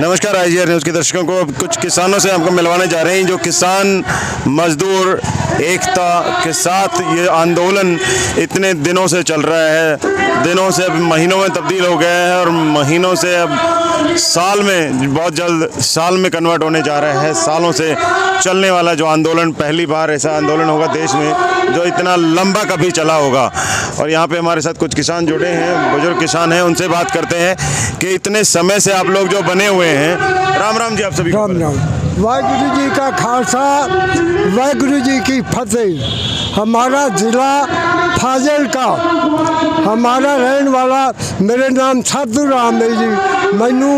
नमस्कार IGR news के दर्शकों को कुछ किसानों से आपको मिलवाने जा रहे हैं जो किसान मजदूर एकता के साथ ये आंदोलन इतने दिनों से चल रहा है, दिनों से अब महीनों में तब्दील हो गया है और महीनों से अब साल में, बहुत जल्द साल में कन्वर्ट होने जा रहा है। सालों से चलने वाला जो आंदोलन, पहली बार ऐसा आंदोलन होगा देश में जो इतना लंबा कभी चला होगा। और यहाँ पे हमारे साथ कुछ किसान जुड़े हैं, बुजुर्ग किसान हैं, उनसे बात करते हैं कि इतने समय से आप लोग जो बने हुए हैं। राम राम जी आप सभी। राम राम। वाहिगुरु जी का खालसा, वाहिगुरु जी की फतेह। हमारा ज़िला फाजिल का, हमारा रहने वाला, मेरे नाम साधु राम है जी। मैनू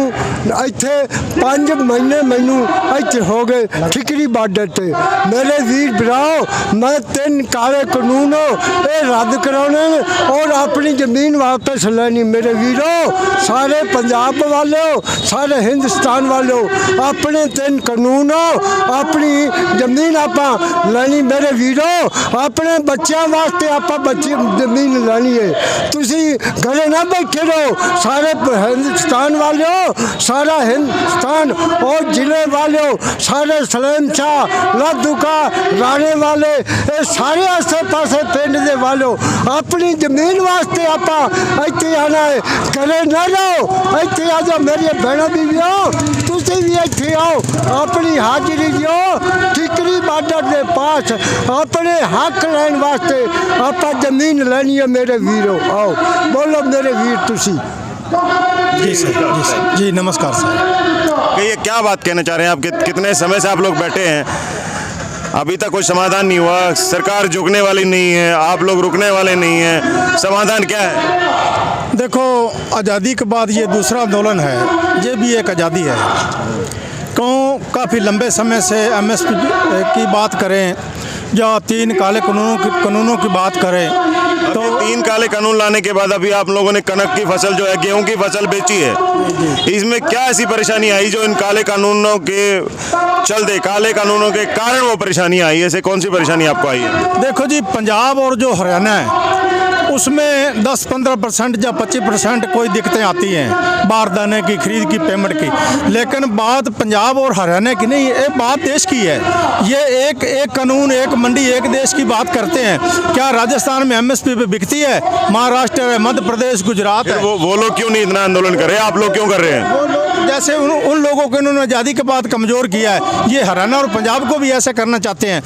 इत्थे 5 महीने मैनू इत्थे हो गए ठिकरी बार्डर ते। मेरे वीर भराओ, मैं 3 काले कानून ये रद्द कराने और अपनी ज़मीन वापस लेनी। मेरे वीरों, सारे पंजाब वालों, सारे हिंदुस्तान वालों, अपने 3 कानून अपनी ज़मीन आपा लेनी। मेरे वीरों, अपने बच्चों वास्ते आपा बच्ची ज़मीन लेनी है। तुसी घरे ना बैठे रहो। सारे हिंदुस्तान वालों, सारा हिंदुस्तान और जिले वालों, सारे सलेम शाह, लादूका, राणे वाले, ये सारे आसे पासे पिंड दे वालों, अपनी ज़मीन वास्ते आपा इत्थे आना है। घरे ना रहो, इत्थे आ जाओ मेरी बहनों बीवियों, तुसी भी इत्थे आओ, अपनी हाजिरी दो ठिकरी बार्डर के पास अपने हक लैन वास्ते। आपा ज़मीन लेनी है मेरे वीरों, आओ बोलो मेरे वीर तुसी। जी सर, जी नमस्कार सर। ये क्या बात कहना चाह रहे हैं आप? कितने समय से आप लोग बैठे हैं, अभी तक कोई समाधान नहीं हुआ, सरकार झुकने वाली नहीं है, आप लोग रुकने वाले नहीं हैं, समाधान क्या है? देखो, आज़ादी के बाद ये दूसरा आंदोलन है, ये भी एक आज़ादी है। क्यों काफ़ी लंबे समय से MSP की बात करें या 3 काले कानूनों की बात करें तो 3 काले कानून लाने के बाद अभी आप लोगों ने कनक की फसल जो है, गेहूं की फसल बेची है, इसमें क्या ऐसी परेशानी आई जो इन काले कानूनों के चलते, काले कानूनों के कारण वो परेशानी आई? ऐसे कौन सी परेशानी आपको आई है? देखो जी, पंजाब और जो हरियाणा है उसमें 10-15% या 25% कोई दिक्कतें आती हैं बारदाने की खरीद की, पेमेंट की। लेकिन बात पंजाब और हरियाणा की नहीं, ये बात देश की है। ये एक कानून, एक मंडी, एक देश की बात करते हैं। क्या राजस्थान में MSP पे बिकती है? महाराष्ट्र है, मध्य प्रदेश, गुजरात है। वो लोग क्यों नहीं इतना आंदोलन कर रहे हैं, आप लोग क्यों कर रहे हैं? वो लोग जैसे उन लोगों को इन्होंने आज़ादी के बाद कमज़ोर किया है, ये हरियाणा और पंजाब को भी ऐसा करना चाहते हैं।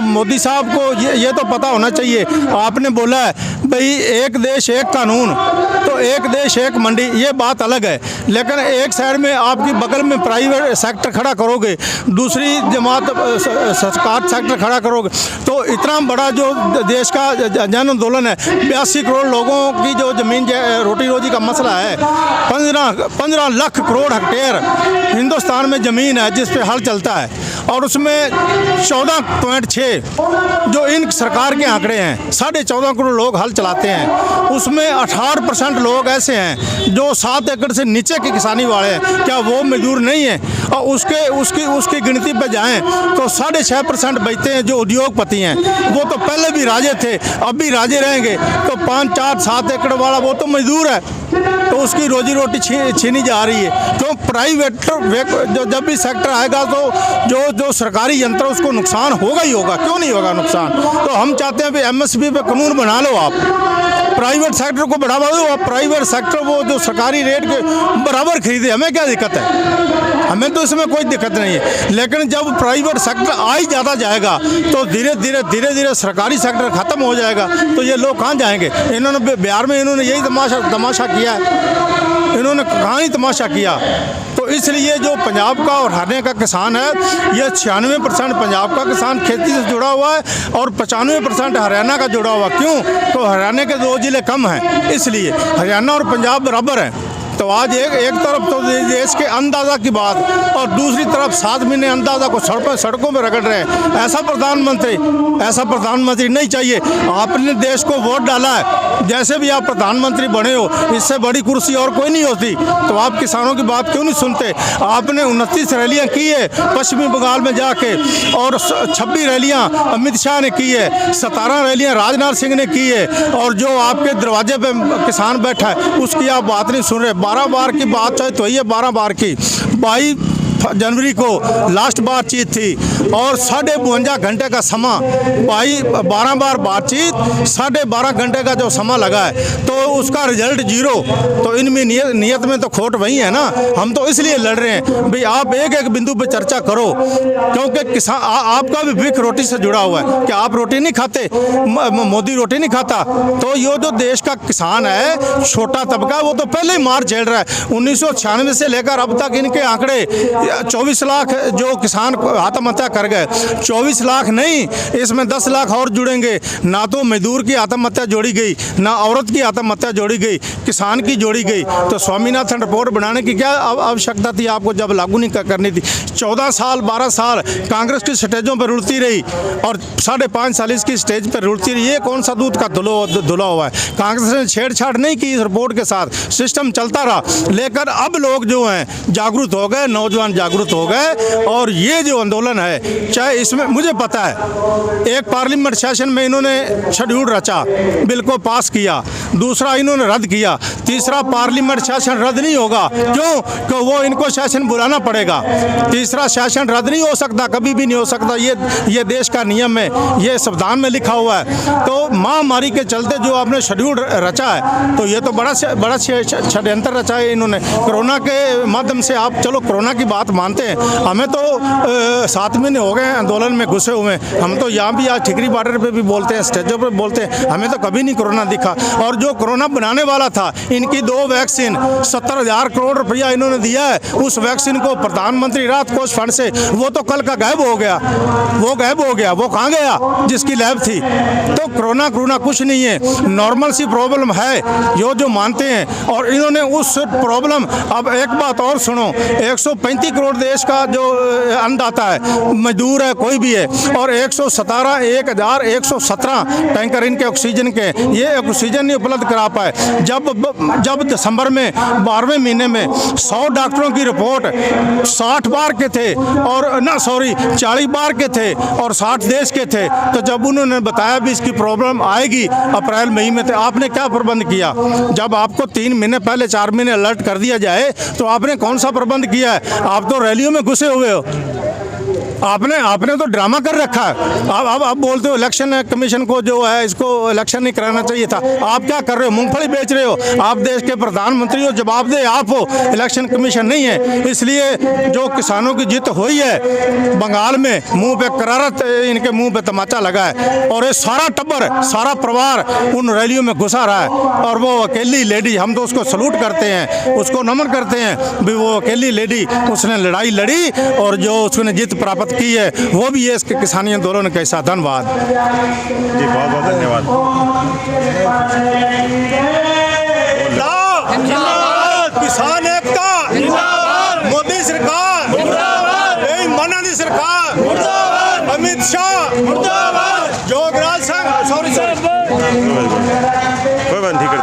मोदी साहब को ये तो पता होना चाहिए। आपने बोला है भाई एक देश एक कानून, तो एक देश एक मंडी, ये बात अलग है। लेकिन एक साइड में आपकी बगल में प्राइवेट सेक्टर खड़ा करोगे, दूसरी जमात सरकार सेक्टर खड़ा करोगे, तो इतना बड़ा जो देश का जन आंदोलन है, 82 करोड़ लोगों की जो ज़मीन रोटी रोजी का मसला है, 15 लाख करोड़ हेक्टेयर हिंदुस्तान में ज़मीन है जिस पे हल चलता है, और उसमें 14.6 जो इन सरकार के आंकड़े हैं, 14.5 करोड़ लोग हल चलाते हैं। उसमें 18% लोग ऐसे हैं जो 7 एकड़ से नीचे की किसानी वाले हैं। क्या वो मजदूर नहीं है? और उसकी गिनती पे जाएं तो 6.5% बचते हैं जो उद्योगपति हैं। वो तो पहले भी राजे थे, अब भी राजे रहेंगे। तो 5, 4, 7 एकड़ वाला वो तो मजदूर है, तो उसकी रोजी रोटी छीनी जा रही है। तो प्राइवेट जो जब भी सेक्टर आएगा तो जो सरकारी यंत्र, उसको नुकसान होगा ही होगा। क्यों नहीं होगा नुकसान? तो हम चाहते हैं कि MSP पे कानून बना लो, आप प्राइवेट सेक्टर को बढ़ावा दो। आप प्राइवेट सेक्टर वो जो सरकारी रेट के बराबर खरीदे, हमें क्या दिक्कत है? हमें तो इसमें कोई दिक्कत नहीं है। लेकिन जब प्राइवेट सेक्टर आ ही ज़्यादा जाएगा तो धीरे धीरे सरकारी सेक्टर ख़त्म हो जाएगा। तो ये लोग कहाँ जाएंगे? इन्होंने बिहार में इन्होंने यही तमाशा किया है, इन्होंने कहाँ ही तमाशा किया। तो इसलिए जो पंजाब का और हरियाणा का किसान है, ये 96% पंजाब का किसान खेती से जुड़ा हुआ है और 95% हरियाणा का जुड़ा हुआ। क्यों? तो हरियाणा के 2 ज़िले कम हैं, इसलिए हरियाणा और पंजाब बराबर हैं। तो आज एक तरफ तो देश के अंदाज़ा की बात, और दूसरी तरफ 7 महीने अंदाज़ा को सड़कों में रगड़ रहे हैं। ऐसा प्रधानमंत्री नहीं चाहिए। आपने देश को वोट डाला है, जैसे भी आप प्रधानमंत्री बने हो, इससे बड़ी कुर्सी और कोई नहीं होती। तो आप किसानों की बात क्यों नहीं सुनते? आपने 29 रैलियाँ की है पश्चिमी बंगाल में जाके, और 26 रैलियाँ अमित शाह ने की है, 17 रैलियाँ राजनाथ सिंह ने की है, और जो आपके दरवाजे पे किसान बैठा है उसकी आप बात नहीं सुन रहे। 12 बार की बात चाहे तो ये 12 बार की 22 जनवरी को लास्ट बातचीत थी और 52.5 घंटे का समा 12 बार बातचीत 12.5 घंटे का जो समा लगा है तो उसका रिजल्ट 0। तो इनमें नियत में तो खोट वही है ना। हम तो इसलिए लड़ रहे हैं भाई आप एक एक बिंदु पे चर्चा करो, क्योंकि किसान आपका भी भीख रोटी से जुड़ा हुआ है। क्या आप रोटी नहीं खाते? मोदी रोटी नहीं खाता? तो ये जो देश का किसान है, छोटा तबका, वो तो पहले ही मार झेल रहा है। 1996 से लेकर अब तक इनके आंकड़े 24 लाख जो किसान आत्महत्या कर गए, 24 लाख नहीं, इसमें 10 लाख और जुड़ेंगे। ना तो मजदूर की आत्महत्या जोड़ी गई, ना औरत की आत्महत्या जोड़ी गई, किसान की जोड़ी गई। तो स्वामीनाथन रिपोर्ट बनाने की क्या आवश्यकता थी आपको जब लागू नहीं करनी थी? 14 साल 12 साल कांग्रेस की स्टेजों पर रुलती रही और 5.5 साल इसकी स्टेज पर रुलती रही। ये कौन सा दूध का धुला हुआ है? कांग्रेस ने छेड़छाड़ नहीं की इस रिपोर्ट के साथ, सिस्टम चलता रहा। लेकिन अब लोग जो हैं जागरूक हो गए, नौजवान जागरूक हो गए और ये जो आंदोलन है, चाहे इसमें मुझे पता है एक पार्लियामेंट सेशन में इन्होंने शेड्यूल रचा, बिल को पास किया, दूसरा इन्होंने रद्द किया, तीसरा पार्लियामेंट सेशन रद्द नहीं होगा। क्यों? कि वो इनको सेशन बुलाना पड़ेगा। तीसरा सेशन रद्द नहीं हो सकता, कभी भी नहीं हो सकता। ये देश का नियम है, ये संविधान में लिखा हुआ है। तो महामारी के चलते जो आपने शेड्यूल रचा है, तो ये तो बड़ा षड्यंत्र रचा है इन्होंने। कोरोना के माध्यम से आप चलो कोरोना की बात मानते हैं, हमें तो 7 महीने हो गए आंदोलन में घुसे हुए। हम तो यहाँ भी आज ठिकरी बॉर्डर पे भी बोलते हैं, स्टेजों पे बोलते हैं, हमें तो कभी नहीं कोरोना दिखा। और जो कोरोना बनाने वाला था, इनकी 2 वैक्सीन 70,000 करोड़ रुपया इन्होंने दिया है उस वैक्सीन को प्रधानमंत्री राहत कोष फंड से, वो तो कल का गायब हो गया। वो गायब हो गया, वो कहाँ गया जिसकी लैब थी? तो कोरोना कुछ नहीं है, नॉर्मल सी प्रॉब्लम है जो मानते हैं। और इन्होंने उस प्रॉब्लम, अब एक बात और सुनो, 135 करोड़ देश का जो अन्नदाता है, मजदूर है, कोई भी है, और 1,117 टैंकर इनके ऑक्सीजन के, ये ऑक्सीजन नहीं उपलब्ध करा पाए। जब दिसंबर में 12वें महीने में 100 डॉक्टरों की रिपोर्ट 60 बार के थे और 40 बार के थे और 60 देश के थे। तो जब उन्होंने बताया भी इसकी प्रॉब्लम आएगी अप्रैल मई में, तो आपने क्या प्रबंध किया? जब आपको 3 महीने पहले 4 महीने अलर्ट कर दिया जाए तो आपने कौन सा प्रबंध किया है? आप तो रैलियों में घुसे हुए हो। आपने तो ड्रामा कर रखा है। आप बोलते हो इलेक्शन कमीशन को जो है इसको इलेक्शन नहीं कराना चाहिए था। आप क्या कर रहे हो? मूंगफली बेच रहे हो। आप देश के प्रधानमंत्री हो, जवाबदेह आप हो, इलेक्शन कमीशन नहीं है। इसलिए जो किसानों की जीत हुई है बंगाल में, मुंह पे करारत, इनके मुंह पे तमाचा लगा है और ये सारा टब्बर, सारा परिवार उन रैलियों में घुसा रहा है। और वो अकेली लेडी, हम तो उसको सलूट करते हैं, उसको नमन करते हैं भी वो अकेली लेडी, उसने लड़ाई लड़ी और जो उसने जीत प्राप्त की है वो भी है इसके किसानी आंदोलन का हिस्सा। धन्यवाद जी, बहुत बहुत धन्यवाद। किसान एकता, मोदी सरकार, मनाली सरकार, अमित शाह, जोगराज सिंह, सॉरी कोई बात नहीं, कर दें।